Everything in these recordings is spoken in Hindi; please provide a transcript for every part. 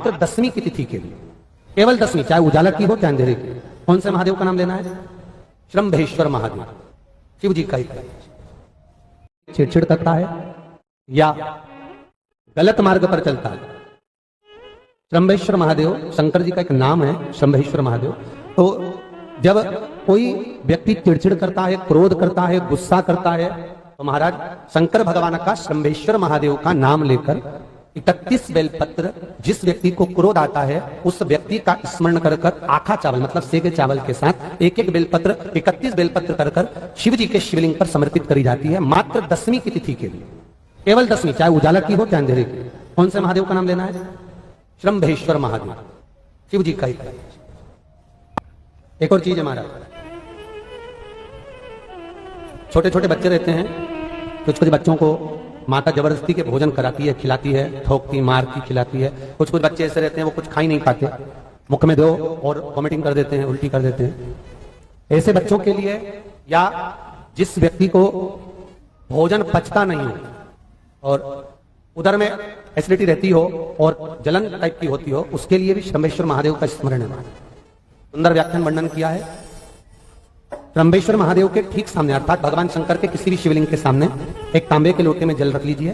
मात्र 10वीं की तिथि के लिए, केवल 10वीं, चाहे उजाला की हो चाहे अंधेरे की। कौन से महादेव का नाम लेना है? श्रम्भेश्वर महादेव, शिव जी का ही। चिड़चिड़ करता है या गलत मार्ग पर चलता है, श्रम्भेश्वर महादेव शंकर जी का एक नाम है, श्रम्भेश्वर महादेव। तो जब कोई व्यक्ति चिड़चिड़ करता है, क्रोध करता है, गुस्सा करता है, तो महाराज शंकर भगवान का श्रम्भेश्वर महादेव का नाम लेकर 31 बेलपत्र, जिस व्यक्ति को क्रोध आता है उस व्यक्ति का स्मरण कर कर आखा चावल मतलब सेके चावल के साथ एक एक बेलपत्र 31 बेलपत्र कर कर शिव जी के शिवलिंग पर समर्पित करी जाती है, मात्र 10वीं की तिथि के लिए, केवल 10वीं, चाहे उजाला की हो चाहे अंधेरे की। कौन से महादेव का नाम लेना है? श्रम्भेश्वर महादेव, शिव जी का ही। एक और चीज है महाराज, छोटे छोटे बच्चे रहते हैं, कुछ कुछ बच्चों को माता जबरदस्ती के भोजन कराती है, खिलाती है, ठोकती मारती खिलाती है। कुछ कुछ बच्चे ऐसे रहते हैं वो कुछ खा ही नहीं पाते, मुख में दो और वॉमिटिंग कर देते हैं, उल्टी कर देते हैं। ऐसे बच्चों के लिए या जिस व्यक्ति को भोजन पचता नहीं हो और उधर में एसिडिटी रहती हो और जलन टाइप की होती हो, उसके लिए भी श्रम्भेश्वर महादेव का स्मरण है। सुंदर व्याख्यान वर्णन किया है। श्रम्भेश्वर महादेव के ठीक सामने अर्थात भगवान शंकर के किसी भी शिवलिंग के सामने एक तांबे के लोटे में जल रख लीजिए,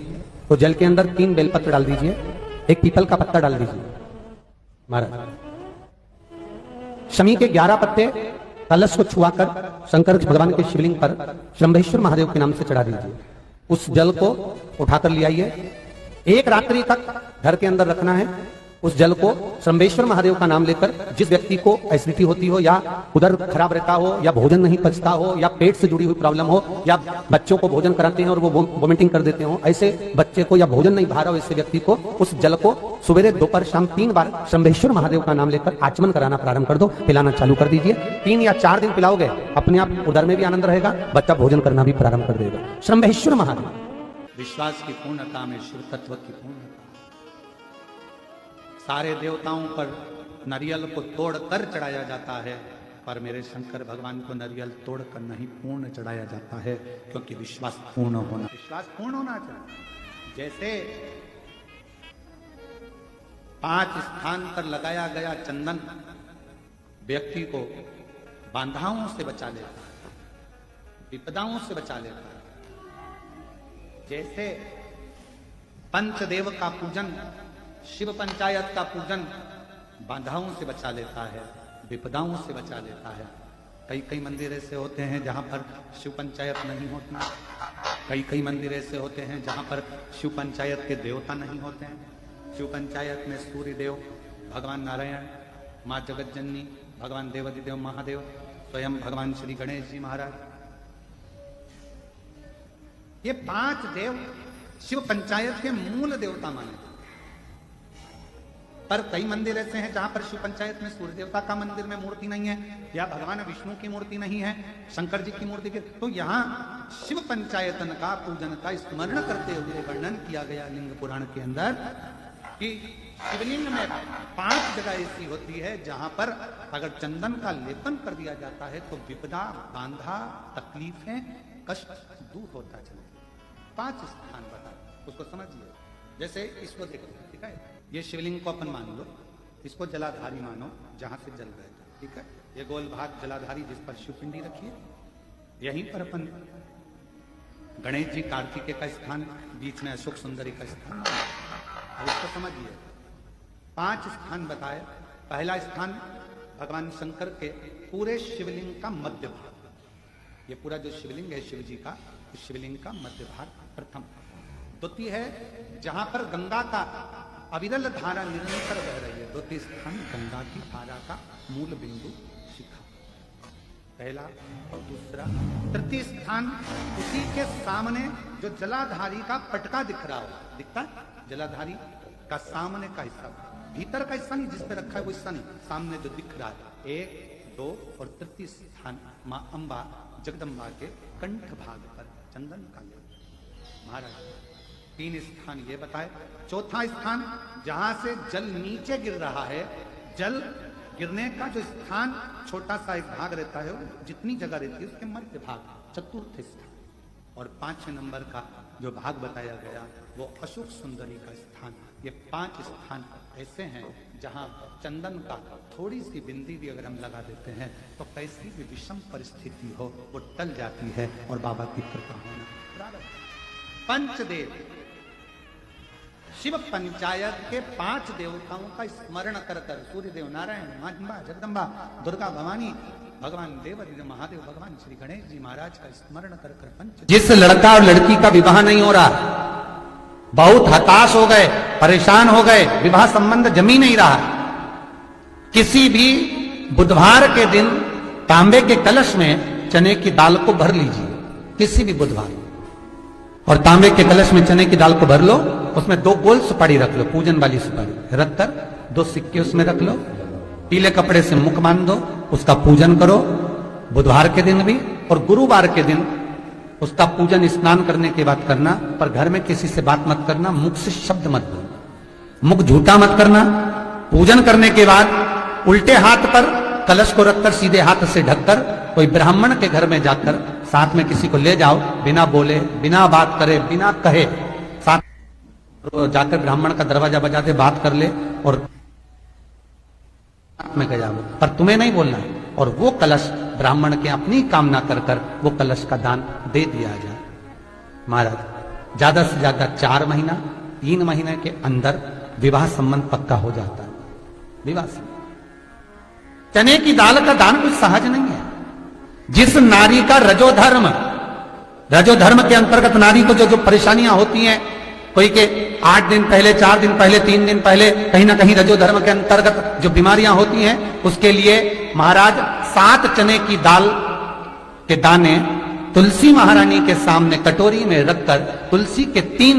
तो जल के अंदर 3 बेलपत्र डाल दीजिए, एक पीपल का पत्ता डाल दीजिए महाराज, शमी के 11 पत्ते कलश को छुआकर शंकर भगवान के शिवलिंग पर श्रम्भेश्वर महादेव के नाम से चढ़ा दीजिए। उस जल को उठाकर ले आइए, एक रात्रि तक घर के अंदर रखना है। उस जल को श्रम्भेश्वर महादेव का नाम लेकर जिस व्यक्ति को एसिडिटी होती हो या उधर खराब रहता हो या भोजन नहीं पचता हो या पेट से जुड़ी हुई प्रॉब्लम हो या बच्चों को भोजन कराते हैं और वो वोमिटिंग कर देते हो, ऐसे बच्चे को या भोजन नहीं भा रहा हो ऐसे व्यक्ति को उस जल को सवेरे दोपहर शाम 3 बार श्रम्भेश्वर महादेव का नाम लेकर आचमन कराना प्रारंभ कर दो, पिलाना चालू कर दीजिए। 3 या 4 दिन पिलाओगे, अपने आप उधर में भी आनंद रहेगा, बच्चा भोजन करना भी प्रारंभ कर देगा। श्रम्भेश्वर महादेव, विश्वास की पूर्णता में शिव तत्व की पूर्णता। सारे देवताओं पर नारियल को तोड़कर चढ़ाया जाता है, पर मेरे शंकर भगवान को नारियल तोड़कर नहीं पूर्ण चढ़ाया जाता है, क्योंकि विश्वास पूर्ण होना चाहिए। जैसे 5 स्थान पर लगाया गया चंदन व्यक्ति को बाधाओं से बचा लेता है, विपदाओं से बचा लेता है। जैसे पंचदेव का पूजन, शिव पंचायत का पूजन बाधाओं से बचा लेता है, विपदाओं से बचा लेता है। कई मंदिर ऐसे होते हैं जहां पर शिव पंचायत नहीं होती, कई मंदिर ऐसे होते हैं जहां पर शिव पंचायत के देवता नहीं होते हैं। शिव पंचायत में सूर्य देव, भगवान नारायण, माँ जगत जननी, भगवान देवाधिदेव महादेव, स्वयं भगवान श्री गणेश जी महाराज, ये 5 देव शिव पंचायत के मूल देवता माने। पर कई मंदिर ऐसे हैं जहां पर शिव पंचायत में सूर्य देवता का मंदिर में मूर्ति नहीं है या भगवान विष्णु की मूर्ति नहीं है, शंकर जी की मूर्ति के, तो यहाँ शिव पंचायतन का पूजन का स्मरण करते हुए वर्णन किया गया लिंग पुराण के अंदर कि शिवलिंग में 5 जगह ऐसी होती है जहां पर अगर चंदन का लेपन कर दिया जाता है तो विपदा, बांधा, तकलीफें, कष्ट दूर होता चले। 5 स्थान बता, उसको समझिए। जैसे इसको देखो, ठीक है, ये शिवलिंग को अपन मान लो, इसको जलाधारी मानो जहां से जल गए, ठीक है। ये गोल भाग जलाधारी जिस पर शिव पिंडी रखी है, यहीं पर अपन गणेश जी कार्तिकेय का स्थान, बीच में अशोक सुंदरी का स्थान, अब इसको समझिए। 5 स्थान बताए। पहला स्थान भगवान शंकर के पूरे शिवलिंग का मध्य भाग, ये पूरा जो शिवलिंग है शिव जी का, उस शिवलिंग का मध्य भाग प्रथम। द्वितीय है जहां पर गंगा का अविरल धारा निरंतर बह रही है, द्वितीय स्थान गंगा की धारा का मूल बिंदु शिखा, पहला और दूसरा। तृतीय स्थान उसी के सामने जो जलाधारी का पटका दिख रहा हो, दिखता है जलाधारी का सामने का हिस्सा, भीतर का हिस्सा नहीं, जिस पे रखा है वो हिस्सा नहीं, सामने जो दिख रहा है। 1, 2 और तृतीय स्थान माँ अम्बा जगदम्बा के कंठ भाग पर चंदन का महाराज। 3 स्थान ये बताए। चौथा स्थान जहां से जल नीचे गिर रहा है, जल गिरने का जो स्थान छोटा सा एक भाग रहता है, जितनी जगह रहती है उसके मध्य भाग, चतुर्थ स्थान। और 5वें नंबर का जो भाग बताया गया वो अशोक सुंदरी का स्थान। ये 5 स्थान ऐसे हैं जहां चंदन का थोड़ी सी बिंदी भी अगर हम लगा देते हैं तो कैसी भी विषम परिस्थिति हो वो टल जाती है और बाबा की कृपा होना प्रारंभ। पंचदेव शिव पंचायत के 5 देवताओं का स्मरण कर कर सूर्यदेव, नारायण, माँ जगदम्बा, दुर्गा भवानी, भगवान देव महादेव, भगवान श्री गणेश जी महाराज का स्मरण कर कर पंच। जिस लड़का और लड़की का विवाह नहीं हो रहा, बहुत हताश हो गए, परेशान हो गए, विवाह संबंध जमी नहीं रहा, किसी भी बुधवार के दिन तांबे के कलश में चने की दाल को भर लीजिए, किसी भी बुधवार, और तांबे के कलश में चने की दाल को भर लो, उसमें 2 गोल सुपारी रख लो, पूजन वाली सुपारी रख कर 2 सिक्के उसमें रख लो, पीले कपड़े से मुख बांध दो, उसका पूजन करो बुधवार के दिन भी, और गुरुवार के दिन उसका पूजन स्नान करने के बाद करना, पर घर में किसी से बात मत करना, मुख से शब्द मत बोलना, मुख झूठा मत करना। पूजन करने के बाद उल्टे हाथ पर कलश को रखकर सीधे हाथ से ढककर कोई ब्राह्मण के घर में जाकर साथ में किसी को ले जाओ, बिना बोले, बिना बात करे, बिना कहे, साथ जाकर ब्राह्मण का दरवाजा बजा दे, बात कर ले और में गया वो, पर तुम्हें नहीं बोलना है, और वो कलश ब्राह्मण के अपनी कामना कर कर वो कलश का दान दे दिया जाए। महाराज ज्यादा से ज्यादा 4 महीना 3 महीने के अंदर विवाह संबंध पक्का हो जाता है। विवाह संबंध, चने की दाल का दान कुछ सहज नहीं है। जिस नारी का रजोधर्म के अंतर्गत नारी को जो परेशानियां होती हैं, कोई के 8 दिन पहले, 4 दिन पहले, 3 दिन पहले कहीं ना कहीं रजोधर्म के अंतर्गत जो बीमारियां होती हैं, उसके लिए महाराज 7 चने की दाल के दाने तुलसी महारानी के सामने कटोरी में रखकर तुलसी के 3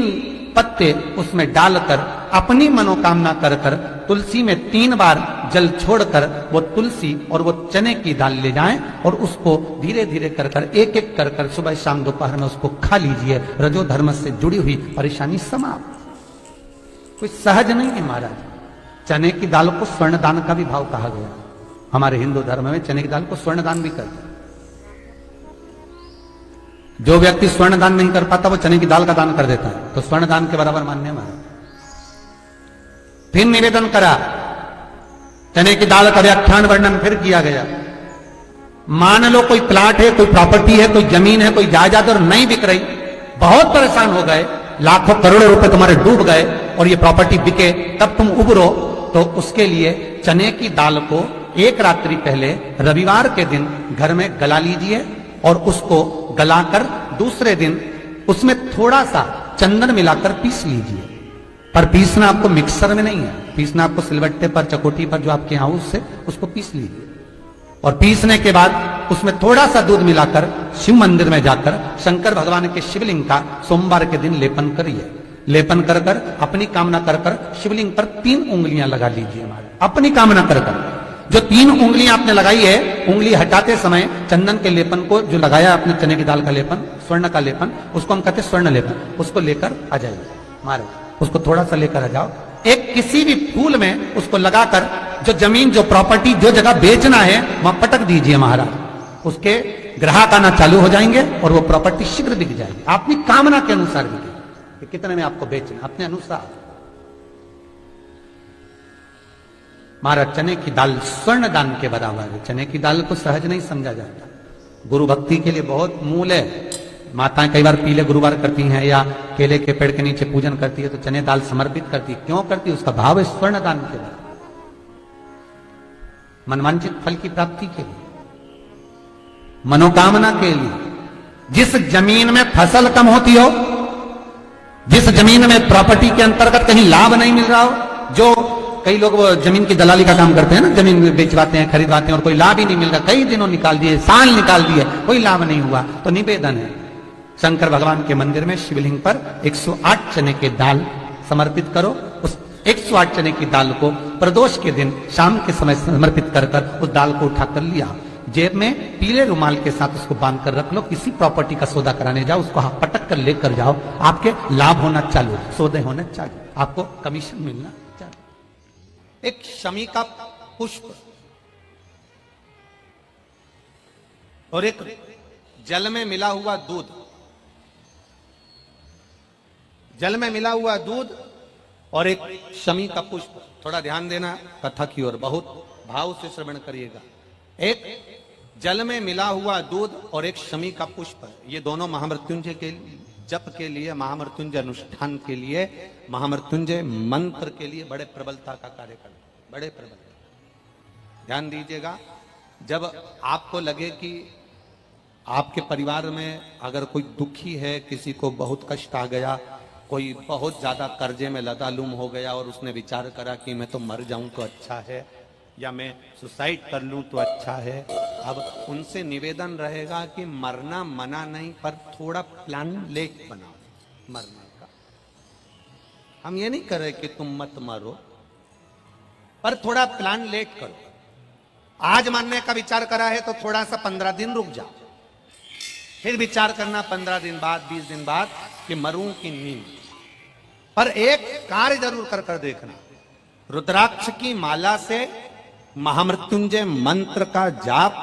पत्ते उसमें डालकर अपनी मनोकामना कर कर तुलसी में 3 बार जल छोड़कर वो तुलसी और वो चने की दाल ले जाएं और उसको धीरे धीरे कर कर एक एक कर कर सुबह शाम दोपहर में उसको खा लीजिए। रजोधर्म से जुड़ी हुई परेशानी समाप्त। कोई सहज नहीं है महाराज। चने की दाल को स्वर्ण दान का भी भाव कहा गया। हमारे हिंदू धर्म में चने की दाल को स्वर्ण दान भी करते हैं। जो व्यक्ति स्वर्ण दान नहीं कर पाता वो चने की दाल का दान कर देता है, तो स्वर्ण दान के बराबर मान्य हमारा। फिर निवेदन करा, चने की दाल का व्याख्यान वर्णन फिर किया गया। मान लो कोई प्लाट है, कोई प्रॉपर्टी है, कोई जमीन है, कोई जायदाद और नहीं बिक रही, बहुत परेशान हो गए, लाखों करोड़ों रुपए तुम्हारे डूब गए और ये प्रॉपर्टी बिके, तब तुम उबरो, तो उसके लिए चने की दाल को 1 रात्रि पहले रविवार के दिन घर में गला लीजिए और उसको गलाकर दूसरे दिन उसमें थोड़ा सा चंदन मिलाकर पीस लीजिए। पर पीसना आपको मिक्सर में नहीं है, पीसना आपको सिलबट्टे पर, चकोटी पर जो आपके यहां उससे उसको पीस लीजिए। और पीसने के बाद उसमें थोड़ा सा दूध मिलाकर शिव मंदिर में जाकर शंकर भगवान के शिवलिंग का सोमवार के दिन लेपन करिए। लेपन कर कर अपनी कामना कर कर शिवलिंग पर 3 उंगलियां लगा लीजिए। हमारे अपनी कामना कर कर जो 3 उंगलियां आपने लगाई है, उंगली हटाते समय चंदन के लेपन को जो लगाया आपने, चने की दाल का लेपन, स्वर्ण का लेपन, उसको हम कहते हैं स्वर्ण लेपन, उसको लेकर आ जाइए। मारो उसको थोड़ा सा लेकर आ जाओ, एक किसी भी फूल में उसको लगाकर जो जमीन, जो प्रॉपर्टी, जो जगह बेचना है वहां पटक दीजिए महाराज। उसके ग्राहक आना चालू हो जाएंगे और वो प्रॉपर्टी शीघ्र बिक जाएगी। अपनी कामना के अनुसार बिके, कितने में आपको बेचना, अपने अनुसार। महाराज चने की दाल स्वर्ण दान के बराबर है। चने की दाल को सहज नहीं समझा जाता, गुरु भक्ति के लिए बहुत मूल है। माताएं कई बार पीले गुरुवार करती हैं या केले के पेड़ के नीचे पूजन करती है तो चने दाल समर्पित करती है। क्यों करती है? उसका भाव है स्वर्ण दान के लिए, मनवांचित फल की प्राप्ति के लिए, मनोकामना के लिए। जिस जमीन में फसल कम होती हो, जिस जमीन में प्रॉपर्टी के अंतर्गत कहीं लाभ नहीं मिल रहा हो, जो कई लोग वो जमीन की दलाली का काम करते हैं ना, जमीन बेचवाते हैं, खरीदवाते हैं और कोई लाभ ही नहीं मिल रहा, कई दिनों निकाल दिए, साल निकाल दिए, कोई लाभ नहीं हुआ, तो निवेदन है शंकर भगवान के मंदिर में शिवलिंग पर 108 चने के दाल समर्पित करो। उस 108 चने की दाल को प्रदोष के दिन शाम के समय समर्पित कर कर उस दाल को उठाकर लिया, जेब में पीले रुमाल के साथ उसको बांध कर रख लो। किसी प्रॉपर्टी का सौदा कराने जाओ, उसको पटक कर लेकर जाओ, आपके लाभ होना चालू, सौदे होने चालू, आपको कमीशन मिलना चालू। एक शमी का पुष्प और एक जल में मिला हुआ दूध, जल में मिला हुआ दूध और एक शमी का पुष्प। थोड़ा ध्यान देना कथा की ओर, बहुत भाव से श्रवण करिएगा। एक जल में मिला हुआ दूध और एक शमी का पुष्प, ये दोनों महामृत्युंजय के जप के लिए, महामृत्युंजय अनुष्ठान के लिए, महामृत्युंजय मंत्र के लिए बड़े प्रबलता का कार्य करते, बड़े प्रबलता। ध्यान दीजिएगा, जब आपको लगे कि आपके परिवार में अगर कोई दुखी है, किसी को बहुत कष्ट आ गया, कोई बहुत ज्यादा कर्जे में लदालूम हो गया और उसने विचार करा कि मैं तो मर जाऊं तो अच्छा है, या मैं सुसाइड कर लूं तो अच्छा है, अब उनसे निवेदन रहेगा कि मरना मना नहीं, पर थोड़ा प्लान लेट बनाओ मरने का। हम ये नहीं कर रहे कि तुम मत मरो, पर थोड़ा प्लान लेट करो। आज मरने का विचार करा है तो थोड़ा सा 15 दिन रुक जाओ, फिर विचार करना 15 दिन बाद, 20 दिन बाद कि मरूं कि नींद। पर एक कार्य जरूर कर कर देखना, रुद्राक्ष की माला से महामृत्युंजय मंत्र का जाप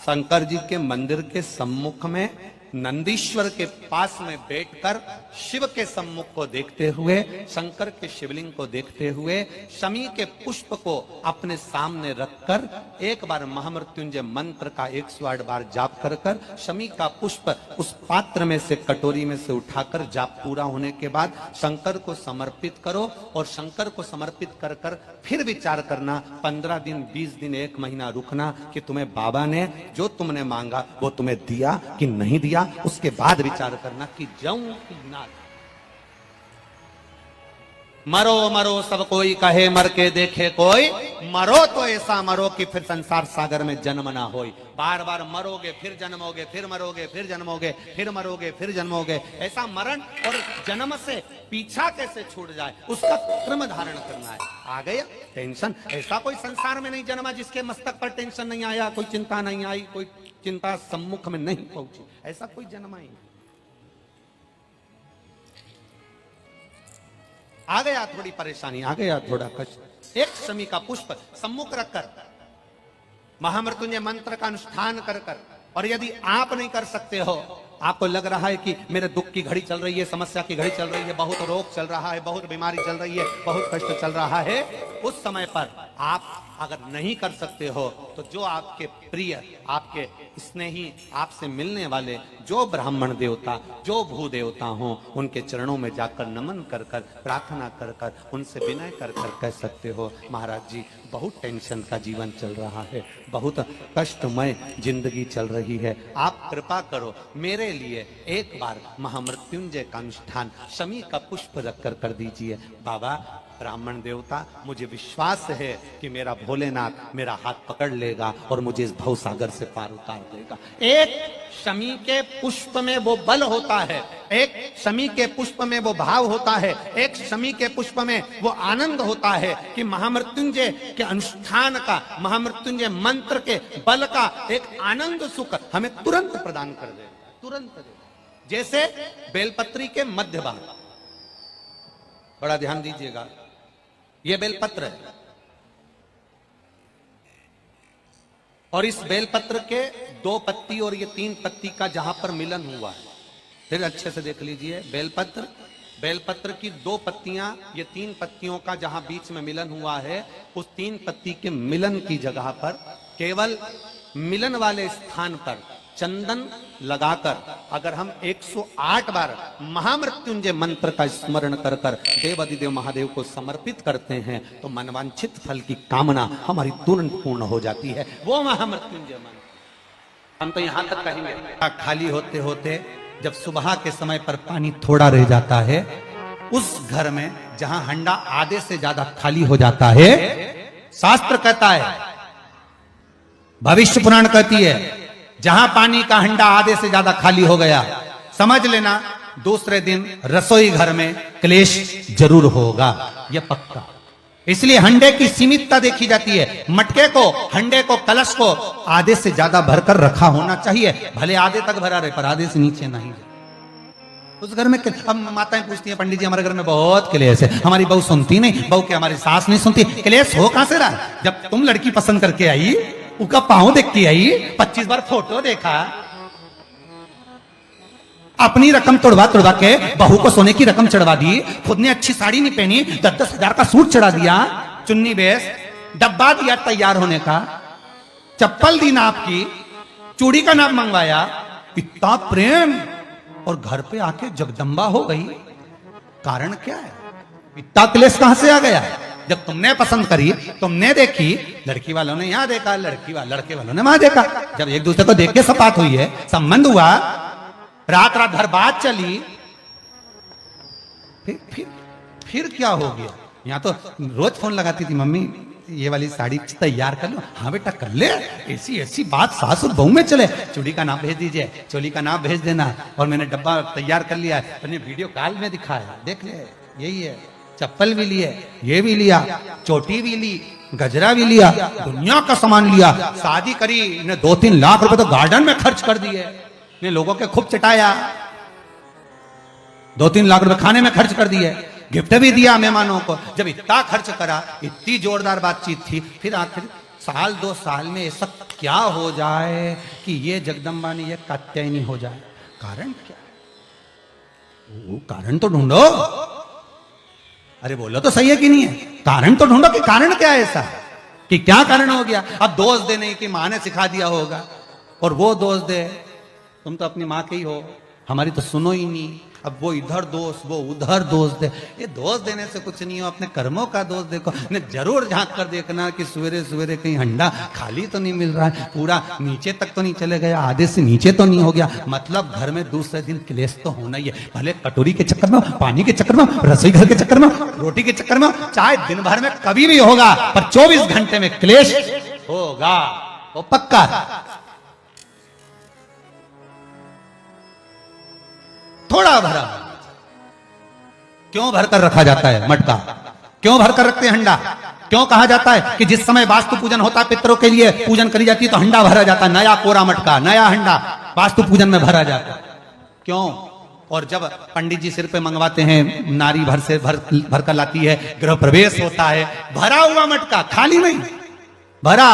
शंकर जी के मंदिर के सम्मुख में नंदीश्वर के पास में बैठकर शिव के सम्मुख को देखते हुए, शंकर के शिवलिंग को देखते हुए, शमी के पुष्प को अपने सामने रखकर एक बार महामृत्युंजय मंत्र का 108 बार जाप कर कर शमी का पुष्प उस पात्र में से, कटोरी में से उठाकर जाप पूरा होने के बाद शंकर को समर्पित करो। और शंकर को समर्पित कर कर फिर विचार करना, 15 दिन, 20 दिन, 1 महीना रुकना कि तुम्हें बाबा ने जो तुमने मांगा वो तुम्हें दिया कि नहीं दिया। उसके बाद विचार करना कि जाऊं कि ना। मरो मरो सब कोई कहे, मर के देखे कोई, मरो तो ऐसा मरो कि फिर संसार सागर में जन्म ना होई। बार बार मरोगे फिर जन्मोगे, फिर मरोगे फिर जन्मोगे, फिर मरोगे फिर जन्मोगे। ऐसा मरण और जन्म से पीछा कैसे छूट जाए, उसका क्रम धारण करना है। आ गया टेंशन, ऐसा कोई संसार में नहीं जन्मा जिसके मस्तक पर टेंशन नहीं आया, कोई चिंता नहीं आई, कोई चिंता सम्मुख में नहीं पहुंची, ऐसा कोई जन्मा ही नहीं। आ गया थोड़ी परेशानी, आ गया थोड़ा कष्ट, एक शमी का पुष्प सम्मुख रखकर महामृत्युंजय मंत्र का अनुष्ठान कर कर, और यदि आप नहीं कर सकते हो, आपको लग रहा है कि मेरे दुख की घड़ी चल रही है, समस्या की घड़ी चल रही है, बहुत रोग चल रहा है, बहुत बीमारी चल रही है, बहुत कष्ट चल रहा है, उस समय पर आप अगर नहीं कर सकते हो तो जो आपके प्रिय, आपके स्नेही, आपसे मिलने वाले जो ब्राह्मण देवता, जो भू देवता हो, उनके चरणों में जाकर नमन कर कर, प्रार्थना कर कर, उनसे विनय कर कर कह सकते हो, महाराज जी बहुत टेंशन का जीवन चल रहा है, बहुत कष्टमय जिंदगी चल रही है, आप कृपा करो मेरे लिए एक बार महामृत्युंजय का अनुष्ठान शमी का पुष्प रखकर कर दीजिए। बाबा ब्राह्मण देवता, मुझे विश्वास है कि मेरा भोलेनाथ मेरा हाथ पकड़ लेगा और मुझे इस भवसागर से पार उतार देगा। एक शमी के पुष्प में वो बल होता है, एक शमी के पुष्प में वो भाव होता है, एक शमी के पुष्प में वो आनंद होता है कि महामृत्युंजय के अनुष्ठान का, महामृत्युंजय मंत्र के बल का एक आनंद सुख हमें तुरंत प्रदान कर दे, तुरंत दे। जैसे बेलपत्री के मध्य भाग, बड़ा ध्यान दीजिएगा, ये बेलपत्र है और इस बेलपत्र के 2 पत्ती और ये 3 पत्ती का जहां पर मिलन हुआ है, फिर अच्छे से देख लीजिए, बेलपत्र की 2 पत्तियां, ये 3 पत्तियों का जहां बीच में मिलन हुआ है, उस 3 पत्ती के मिलन की जगह पर केवल मिलन वाले स्थान पर चंदन लगाकर अगर हम 108 बार महामृत्युंजय मंत्र का स्मरण कर कर देवाधिदेव महादेव को समर्पित करते हैं तो मनवांछित फल की कामना हमारी तुरंत पूर्ण हो जाती है। वो महामृत्युंजय मंत्र हम तो यहां तक कहेंगे, खाली होते होते जब सुबह के समय पर पानी थोड़ा रह जाता है, उस घर में जहां हंडा आधे से ज्यादा खाली हो जाता है, शास्त्र कहता है, भविष्य पुराण कहती है, जहां पानी का हंडा आधे से ज्यादा खाली हो गया, समझ लेना दूसरे दिन रसोई घर में क्लेश जरूर होगा, यह पक्का। इसलिए हंडे की सीमितता देखी जाती है, मटके को, हंडे को, कलश को आधे से ज्यादा भरकर रखा होना चाहिए, भले आधे तक भरा रहे पर आधे से नीचे नहीं। उस घर में हम माताएं पूछती हैं, पंडित जी हमारे घर में बहुत क्लेश है, हमारी बहू सुनती नहीं, बहू के हमारी सास नहीं सुनती। क्लेश हो कहां से रहा? जब तुम लड़की पसंद करके आई, उसका पांव देख के आई, 25 बार फोटो देखा, अपनी रकम तोड़वा तोड़वा के बहू को सोने की रकम चढ़वा दी, खुद ने अच्छी साड़ी नहीं पहनी, 10-10 हजार का सूट चढ़ा दिया, चुन्नी बेस, डब्बा दिया तैयार होने का, चप्पल दी नाप की, चूड़ी का नाप मंगवाया, इतना प्रेम, और घर पे आके जगदम्बा हो गई। कारण क्या है? इतना क्लेश कहां से आ गया? जब तुमने पसंद करी, तुमने देखी, लड़की वालों ने यहां देखा, लड़के वालों ने वहां देखा, जब एक दूसरे को देख के सपात हुई है, संबंध हुआ, रात रात भर बात चली, फिर क्या हो गया? यहाँ तो रोज फोन लगाती थी, मम्मी ये वाली साड़ी तैयार कर लो। हाँ बेटा कर ले, ऐसी ऐसी बात सास और बहू में चले। चूड़ी का नाम भेज दीजिए, चोली का नाम भेज देना, और मैंने डब्बा तैयार कर लिया है, मैंने वीडियो कॉल में दिखाया, देख ले यही है। चप्पल भी लिए, ये भी लिया, चोटी भी ली, गजरा भी लिया, दुनिया का सामान लिया, शादी करी, ने 2-3 लाख रुपए तो गार्डन में खर्च कर दिए, ने लोगों के खूब चटाया, 2-3 लाख रुपए खाने में खर्च कर दिए, गिफ्ट भी दिया मेहमानों को। जब इतना खर्च करा, इतनी जोरदार बातचीत थी, फिर आखिर 1-2 साल में ऐसा क्या हो जाए कि ये जगदम्बा ने ये कात्यायनी हो जाए? कारण क्या? वो कारण तो ढूंढो। अरे बोलो तो सही है कि नहीं है? कारण तो ढूंढो कि कारण क्या है ऐसा, कि क्या कारण हो गया? अब दोष दे नहीं कि माँ ने सिखा दिया होगा, और वो दोष दे, तुम तो अपनी माँ के ही हो, हमारी तो सुनो ही नहीं। अब वो इधर दोष, वो उधर दोष दे। ये दोष देने से कुछ नहीं हो, अपने कर्मों का दोष देखो। ने जरूर झांक कर देखना कि सवेरे सवेरे कहीं हंडा खाली तो नहीं मिल रहा है, पूरा नीचे तक तो नहीं चले गया, आधे से नीचे तो नहीं हो गया। मतलब घर में दूसरे दिन क्लेश तो होना ही है, भले कटोरी के चक्कर में, पानी के चक्कर में, रसोई घर के चक्कर में, रोटी के चक्कर में, चाहे दिन भर में कभी भी होगा, पर 24 घंटे में क्लेश होगा, वो पक्का है। थोड़ा भरा, क्यों भरकर रखा जाता है मटका? क्यों भरकर रखते हैं हंडा? क्यों कहा जाता है कि जिस समय वास्तु पूजन होता है, पितरों के लिए पूजन करी जाती है, तो हंडा भरा जाता है, नया कोरा मटका, नया हंडा वास्तु पूजन में भरा जाता है। क्यों? और जब पंडित जी सिर पे मंगवाते हैं, नारी भर कर लाती है, गृह प्रवेश होता है, भरा हुआ मटका, खाली नहीं, भरा।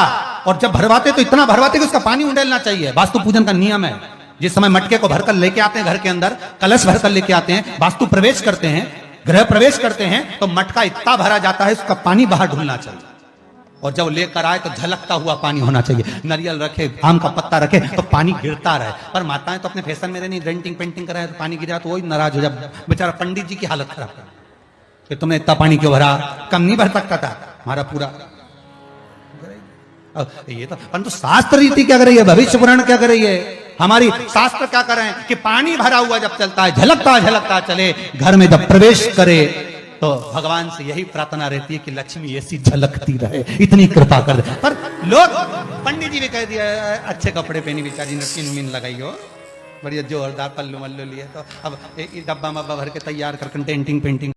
और जब भरवाते तो इतना भरवाते कि उसका पानी उंडेलना चाहिए, वास्तु पूजन का नियम है। जिस समय मटके को भरकर लेके आते हैं घर के अंदर, कलश भरकर लेके आते हैं, वास्तु प्रवेश करते हैं, गृह प्रवेश करते हैं, तो मटका इतना भरा जाता है, उसका पानी बाहर ढुलना चाहिए। और जब लेकर आए तो झलकता हुआ पानी होना चाहिए। नारियल रखे, आम का पत्ता रखे तो पानी गिरता रहे। पर माताएं तो अपने फैशन में नहीं, डेंटिंग पेंटिंग कराए तो पानी गिरा तो वही नाराज हो जाए, बेचारा पंडित जी की हालत खराब कर कि तुमने इतना पानी क्यों भरा, कम नहीं भर सकता था हमारा पूरा। ये तो परंतु शास्त्र रीति क्या कर रही है, भविष्य पुराण क्या कर रही है, हमारी शास्त्र क्या कर रहे हैं कि पानी भरा हुआ जब चलता है, झलकता झलकता चले, घर में जब प्रवेश करे तो भगवान से यही प्रार्थना रहती है कि लक्ष्मी ऐसी झलकती रहे, इतनी कृपा कर दे। पर लोग, पंडित जी ने कह दिया अच्छे कपड़े पहनी बेचारी ने, पिन मिन लगाई हो, बढ़िया जोरदार पल्लू मल्लू लिए, तो अब डब्बा मब्बा भर के तैयार कर डेंटिंग पेंटिंग